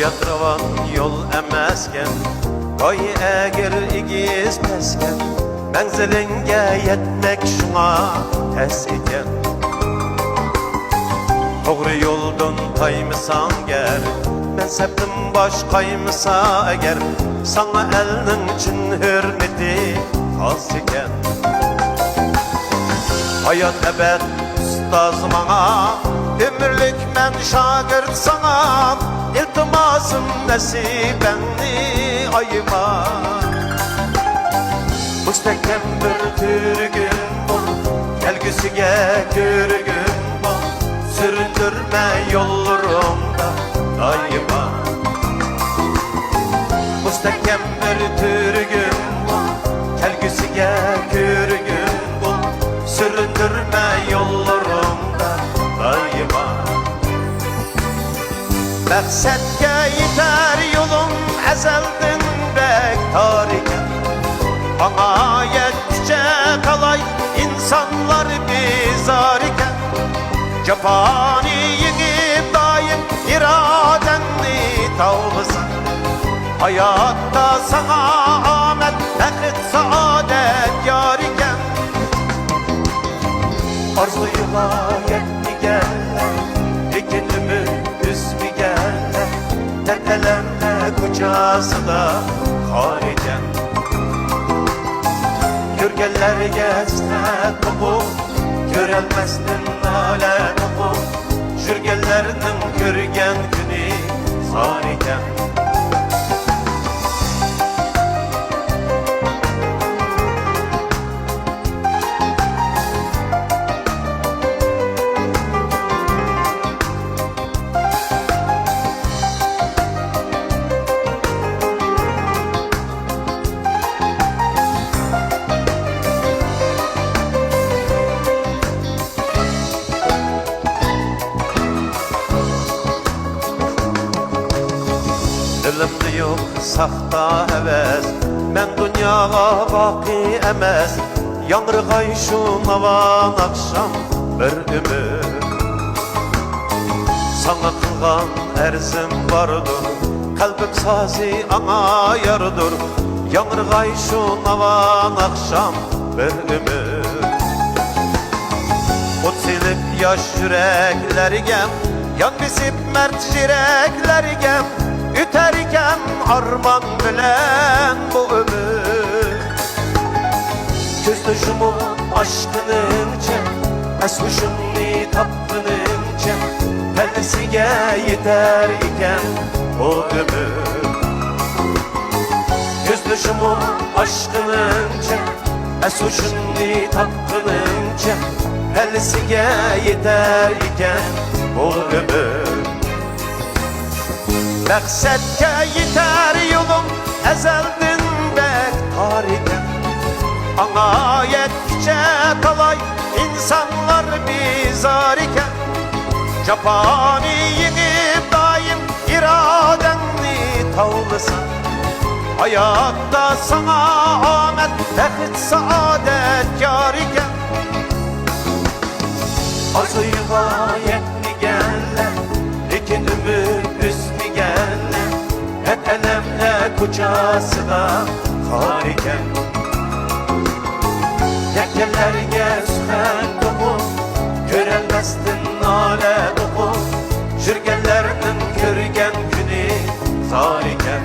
Hayat ravan yol emasken, Koy eğer igiz pesken, Menzilinge yetmek şuna tes eken. Doğru yoldan taymısan ger, Menseptin başkaymışsa eğer, Sana elinin için hürmeti az eken. Hayat ebed ustazım ana, Ömürlük men şagird sana, İltimasım nesibenni ayıma. Müstehkem bir türgün bol, Gelgüsüge görgün bol, Süründürme yollarımda daima. Müstehkem bir türgün bol, Gelgüsüge görgün bol, Süründürme yollarımda daima. Məqsədgə yetər yolum əzəldin bək tariken. Bana yettikçe kalay insanlar bizar iken. Cepani yenip daim iradenni tavlısan. Hayatta sana amet, bəxit, saadet yar iken. Arzuyla yetti geller, Ekinimi üsmü geller, Tepelemle kucası da hariken. Gürgeller geçse topu, Görelmezsin nale topu, Jürgellerinin görgen günü sariken. Dilimde yok saxta heves, Men dünyaya baki emez. Yanrıgay şu navan akşam bir ümit. Sana kılgan erzim vardır, Kalbim sazi ana yardır. Yanrıgay şu navan akşam bir ümit. Ot silip yaş yüreklerigem, Yan bisip mert jireklerigem, Üterken arman bilen bu ömür. Gözdaşımın aşkınınca, Esvuşunni tapkınınca, Pellesige yeter iken o ömür. Gözdaşımın aşkınınca, Esvuşunni tapkınınca, Pellesige yeter iken o ömür. Məqsədkə yetər yolum əzəldin bək tariken. Ana yettikçe kalay insanlar bizar iken. Cepani yenip daim iradenni tavlısan. Hayatta sana amet, bəxit, saadet yar iken. Arzuyla yetmi geller, Lekin ümit üstü geller, Hep elemle kucasına hariken. Tekkelerge sühen topu, Görelmezdin nale topu, Jürgellerinin görgen günü tariken.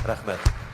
Rahmet.